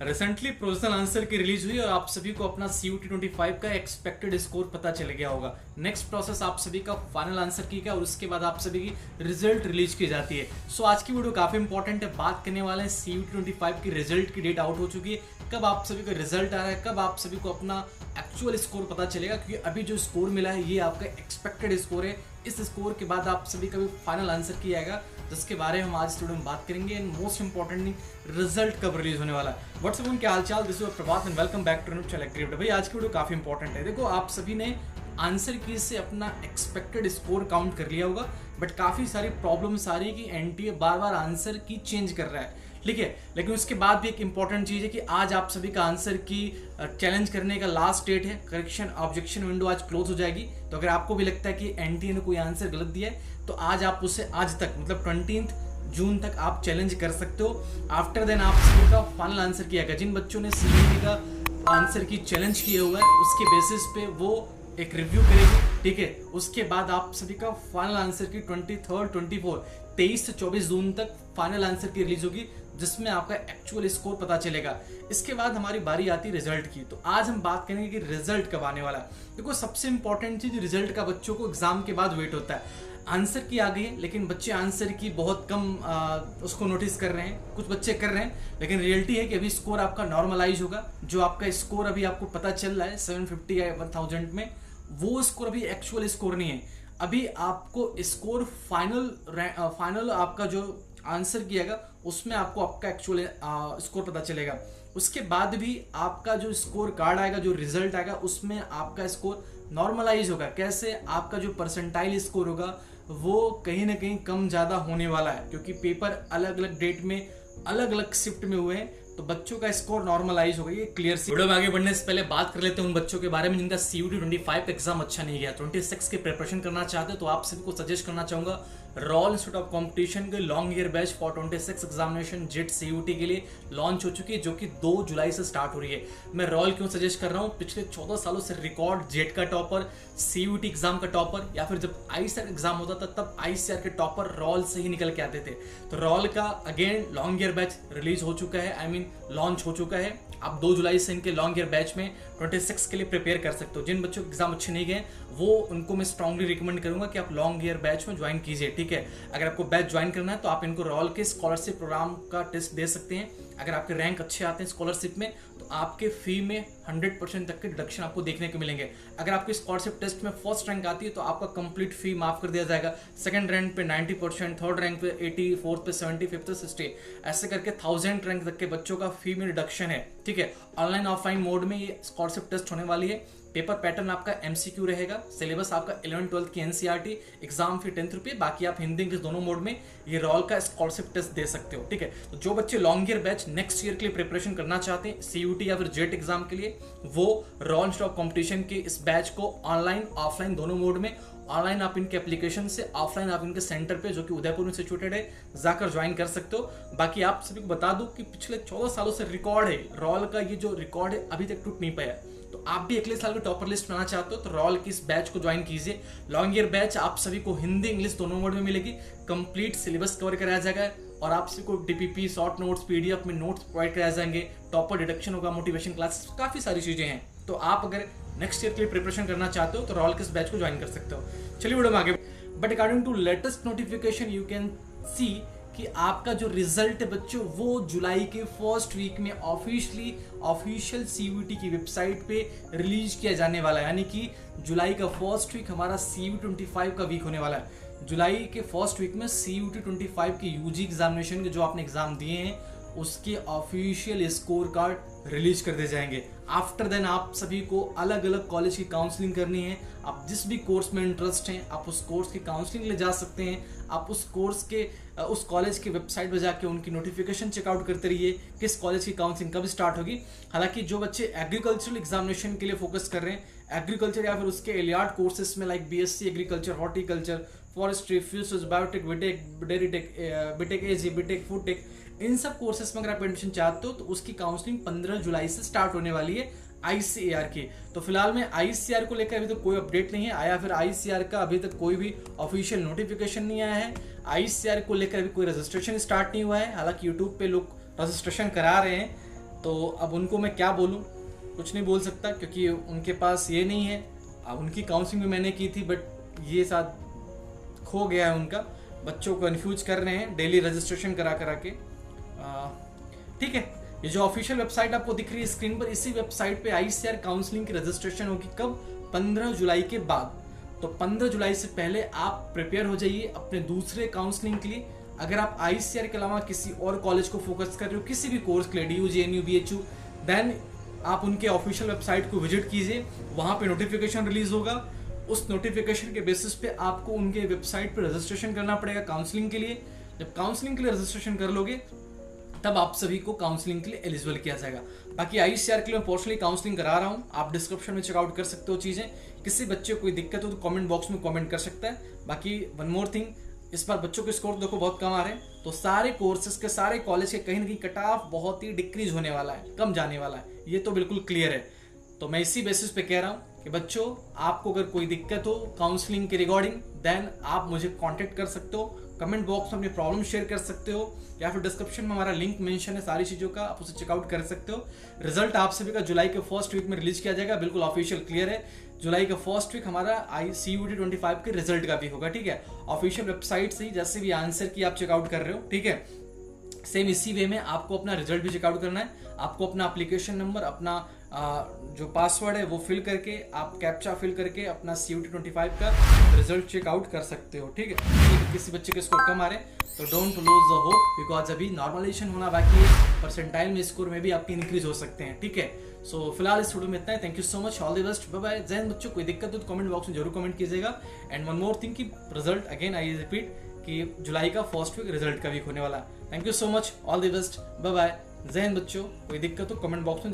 Recently provisional answer की release हुई और आप सभी को अपना CUET 25 का एक्सपेक्टेड स्कोर पता चल गया होगा। नेक्स्ट प्रोसेस आप सभी का फाइनल आंसर की का और उसके बाद आप सभी की रिजल्ट रिलीज की जाती है। सो आज की वीडियो काफी इंपॉर्टेंट है। बात करने वाले हैं CUET 25 की रिजल्ट की डेट आउट हो चुकी है, कब आप सभी का रिजल्ट आ रहा है, कब आप सभी को अपना एक्चुअल स्कोर पता चलेगा, क्योंकि अभी जो स्कोर मिला है ये आपका एक्सपेक्टेड स्कोर है। इस स्कोर के बाद आप सभी का भी फाइनल आंसर किया जाएगा, जिसके बारे में हम आज वीडियो में बात करेंगे। एंड मोस्ट इंपॉर्टेंटली रिजल्ट कब रिलीज होने वाला है। व्हाट्सअप उनके हालचाल, this is Prabhat and welcome back to channel creative. भाई आज की वीडियो काफी इंपॉर्टेंट है। देखो आप सभी ने आंसर की से अपना एक्सपेक्टेड स्कोर काउंट कर लिया होगा, बट काफी सारी प्रॉब्लम्स आ रही है कि एनटीए बार बार आंसर की चेंज कर रहा है, ठीक है। लेकिन उसके बाद भी एक इंपॉर्टेंट चीज है कि आज आप सभी का आंसर की चैलेंज करने का लास्ट डेट है। करेक्शन ऑब्जेक्शन विंडो आज क्लोज हो जाएगी। तो अगर आपको भी लगता है कि एनटीए ने कोई आंसर गलत दिया है तो आज आप उसे आज तक मतलब 20 जून तक आप चैलेंज कर सकते हो। आफ्टर देन आप सभी का फाइनल आंसर किया गया। जिन बच्चों ने CUET का आंसर की चैलेंज किया हुआ है उसके बेसिस पे वो एक रिव्यू करेगी, ठीक है। उसके बाद आप सभी का फाइनल आंसर की 23 से 24 जून तक फाइनल आंसर की रिलीज होगी, जिसमें आपका एक्चुअल स्कोर पता चलेगा। इसके बाद हमारी बारी आती है रिजल्ट की। तो आज हम बात करेंगे कि रिजल्ट कब आने वाला है। देखो सबसे इंपॉर्टेंट चीज रिजल्ट का बच्चों को एग्जाम के बाद वेट होता है। आंसर की आ गई है, लेकिन बच्चे आंसर की बहुत कम उसको नोटिस कर रहे हैं। कुछ बच्चे कर रहे हैं, लेकिन रियलिटी है कि अभी स्कोर आपका नॉर्मलाइज होगा। जो आपका स्कोर अभी आपको पता चल रहा है 750 या 1000 में, वो स्कोर अभी एक्चुअल स्कोर नहीं है। अभी आपको स्कोर फाइनल आपका जो आंसर किएगा उसमें आपको आपका एक्चुअल स्कोर पता चलेगा। उसके बाद भी आपका जो स्कोर कार्ड आएगा, जो रिजल्ट आएगा, उसमें आपका स्कोर नॉर्मलाइज होगा। कैसे? आपका जो परसेंटाइल स्कोर होगा वो कहीं ना कहीं कम ज्यादा होने वाला है, क्योंकि पेपर अलग अलग डेट में अलग अलग शिफ्ट में हुए हैं, तो बच्चों का स्कोर नॉर्मलाइज हो गया। ये क्लियर सी। वीडियो में आगे बढ़ने से पहले बात कर लेते हैं उन बच्चों के बारे में जिनका CUET 25 का एग्जाम अच्छा नहीं गया, 26 के प्रिपरेशन करना चाहते हो। तो आप सभी को सजेस्ट करना चाहूंगा रॉयल इंस्टीट्यूट ऑफ कंपटीशन के long year batch for 26 examination jet CUET के लिए लॉन्च हो चुकी है, जो कि 2 जुलाई से स्टार्ट हो रही है। मैं रॉयल क्यों सजेस्ट कर रहा हूँ? पिछले 14 सालों से रिकॉर्ड जेट का टॉपर, CUET एग्जाम का टॉपर, या फिर जब ICAR एग्जाम होता था तब ICAR के टॉपर रॉयल से ही निकल के आते थे। तो रॉयल का again long year batch release हो चुका है, आई मीन लॉन्च हो चुका है। आप 2 जुलाई से इनके लॉन्ग ईयर बैच में 26 के लिए प्रिपेयर कर सकते हो। जिन बच्चों के एग्जाम अच्छे नहीं गए वो उनको मैं स्ट्रांगली रिकमेंड करूंगा कि आप लॉन्ग ईयर बैच में ज्वाइन कीजिए, ठीक है। अगर आपको बैच ज्वाइन करना है तो आप इनको रॉयल के स्कॉलरशिप प्रोग्राम का टेस्ट दे सकते हैं। अगर आपके रैंक अच्छे आते हैं स्कॉलरशिप में तो आपके फी में 100% तक के डिडक्शन आपको देखने को मिलेंगे। अगर आपकी स्कॉलरशिप टेस्ट में फर्स्ट रैंक आती है तो आपका कंप्लीट फी माफ कर दिया जाएगा। सेकंड रैंक पे 90%, थर्ड रैंक पे 80%, फोर्थ पे 70%, फिफ्थ पे 60%, ऐसे करके 1000 रैंक तक के बच्चों का फी में रिडक्शन है, ठीक है। ऑनलाइन ऑफलाइन मोड में ये स्कॉलरशिप टेस्ट होने वाली है। पेपर पैटर्न आपका MCQ रहेगा। सिलेबस आपका 11-12 की NCERT, एग्जाम फी 10 रुपये। बाकी आप हिंदी इंग्लिश दोनों मोड में ये रॉल का स्कॉलरशिप टेस्ट दे सकते हो, ठीक है। तो जो बच्चे long year batch next year के लिए प्रिपरेशन करना चाहते हैं CUET या फिर जेट एग्जाम के लिए, वो रॉयल इंस्टीट्यूट ऑफ कंपटीशन के इस बैच को ऑनलाइन ऑफलाइन दोनों मोड में, ऑनलाइन आप इनके एप्लीकेशन से, ऑफलाइन आप इनके सेंटर पे जो कि उदयपुर में सिचुएटेड है जाकर ज्वाइन कर सकते हो। बाकी आप सभी को बता दूं कि पिछले 14 सालों से रिकॉर्ड है रॉयल का, ये जो रिकॉर्ड है अभी तक टूट नहीं पाया। तो आप भी अगले साल के टॉपर लिस्ट में आना चाहते हो तो रॉयल की इस बैच को ज्वाइन कीजिए। लॉन्ग ईयर बैच आप सभी को हिंदी इंग्लिश दोनों मोड में मिलेगी। कंप्लीट सिलेबस कवर कराया जाएगा और आप सभी को DPP, शॉर्ट नोट्स, PDF में नोट्स प्रोवाइड कराए जाएंगे। टॉपर डिडक्शन होगा, मोटिवेशन क्लासेस, काफी सारी चीजें हैं। तो आप अगर नेक्स्ट ईयर के लिए प्रिपरेशन करना चाहते हो तो रॉयल के इस बैच को ज्वाइन कर सकते हो। चलिए वीडियो में आगे। But according to latest notification you can see कि आपका जो रिजल्ट है बच्चों वो जुलाई के फर्स्ट वीक में ऑफिशियल CUET की वेबसाइट पे रिलीज किया जाने वाला है। यानी कि जुलाई का फर्स्ट वीक हमारा CUET 25 का वीक होने वाला है। जुलाई के फर्स्ट वीक में CUET 25 के UG एग्जामिनेशन के जो आपने एग्जाम दिए हैं उसके ऑफिशियल स्कोर कार्ड रिलीज कर दिए जाएंगे। आफ्टर देन आप सभी को अलग अलग कॉलेज की काउंसलिंग करनी है। आप जिस भी कोर्स में इंटरेस्ट हैं आप उस कोर्स की काउंसलिंग ले जा सकते हैं। आप उस कोर्स के उस कॉलेज की वेबसाइट पर जाके उनकी नोटिफिकेशन चेकआउट करते रहिए किस कॉलेज की काउंसलिंग कब स्टार्ट होगी। हालांकि जो बच्चे एग्रीकल्चरल एग्जामिनेशन के लिए फोकस कर रहे हैं, एग्रीकल्चर या फिर उसके एलियाड कोर्सेज में like BSc agriculture, horticulture, forestry, fisheries, biotech, BTech, dairy tech, BTech AG, BTech food tech, इन सब कोर्सेज में अगर आप एडमिशन चाहते हो तो उसकी काउंसलिंग 15 जुलाई से स्टार्ट होने वाली है ICAR की। तो फिलहाल में ICAR को लेकर अभी तक कोई अपडेट नहीं है आया, फिर ICAR का अभी तक कोई भी ऑफिशियल नोटिफिकेशन नहीं आया है। ICAR को लेकर अभी कोई रजिस्ट्रेशन स्टार्ट नहीं हुआ है। हालांकि यूट्यूब पे लोग रजिस्ट्रेशन करा रहे हैं, तो अब उनको मैं क्या बोलूँ, कुछ नहीं बोल सकता क्योंकि उनके पास ये नहीं है। अब उनकी काउंसलिंग भी मैंने की थी बट ये साथ खो गया है उनका। बच्चों को कन्फ्यूज कर रहे हैं डेली रजिस्ट्रेशन करा करा के। ठीक है, ये जो ऑफिशियल वेबसाइट आपको दिख रही है स्क्रीन पर, इसी वेबसाइट पे आईसीआर काउंसलिंग की रजिस्ट्रेशन होगी कब? 15 जुलाई के बाद। तो 15 जुलाई से पहले आप प्रिपेयर हो जाइए अपने दूसरे काउंसलिंग के लिए। अगर आप आईसीआर के अलावा किसी और कॉलेज को फोकस कर रहे हो, किसी भी कोर्स के लिए, डीयू, जेएनयू, बीएचयू, देन आप उनके ऑफिशियल वेबसाइट को विजिट कीजिए। वहां पे नोटिफिकेशन रिलीज होगा। उस नोटिफिकेशन के बेसिस पे आपको उनके वेबसाइट पर रजिस्ट्रेशन करना पड़ेगा काउंसलिंग के लिए। जब काउंसलिंग के लिए रजिस्ट्रेशन कर लोगे तब आप सभी को काउंसलिंग के लिए एलिजिबल किया जाएगा। बाकी आईसीआर के लिए मैं पर्सनली काउंसलिंग करा रहा हूँ, आप डिस्क्रिप्शन में चेकआउट कर सकते हो चीजें। किसी बच्चे को कोई दिक्कत हो तो कमेंट बॉक्स में कमेंट कर सकता है। बाकी वन मोर थिंग, इस बार बच्चों के स्कोर देखो बहुत कम आ रहे हैं, तो सारे कोर्सेज के, सारे कॉलेज के कहीं ना कहीं कट ऑफ बहुत ही डिक्रीज होने वाला है, कम जाने वाला है, ये तो बिल्कुल क्लियर है। तो मैं इसी बेसिस पे कह रहा हूँ कि बच्चों, आपको अगर कोई दिक्कत हो काउंसलिंग के रिगार्डिंग, देन आप मुझे कांटेक्ट कर सकते हो, कमेंट बॉक्स में अपनी प्रॉब्लम शेयर कर सकते हो, या फिर डिस्क्रिप्शन में हमारा लिंक मेंशन है सारी चीज़ों का, आप उसे चेकआउट कर सकते हो। रिजल्ट आप सभी का जुलाई के फर्स्ट वीक में रिलीज किया जाएगा, बिल्कुल ऑफिशियल क्लियर है। जुलाई का फर्स्ट वीक हमारा CUET 25 के रिजल्ट का भी होगा, ठीक है। ऑफिशियल वेबसाइट से ही जैसे भी आंसर की आप चेकआउट कर रहे हो, ठीक है, सेम इसी वे में आपको अपना रिजल्ट भी चेकआउट करना है। आपको अपना एप्लीकेशन नंबर, अपना जो पासवर्ड है वो फिल करके, आप कैप्चा फिल करके अपना CUET 25 का रिजल्ट चेकआउट कर सकते हो, ठीक है। किसी बच्चे के स्कोर कम आ रहे हैं तो don't lose the hope, because अभी नॉर्मलाइजेशन होना बाकी है, परसेंटाइल में स्कोर में भी आपके इंक्रीज हो सकते हैं, ठीक है। सो फिलहाल इस वीडियो में इतना है। Thank you so much, all the best, bye bye, जय हिंद बच्चों। कोई दिक्कत हो तो कमेंट बॉक्स में जरूर कमेंट कीजिएगा। एंड वन मोर थिंग कि रिजल्ट अगेन आई रिपीट कि जुलाई का फर्स्ट वीक रिजल्ट का वीक होने वाला है। Thank you so much, all the best, bye bye, जय हिंद बच्चों। कोई दिक्कत हो कमेंट बॉक्स में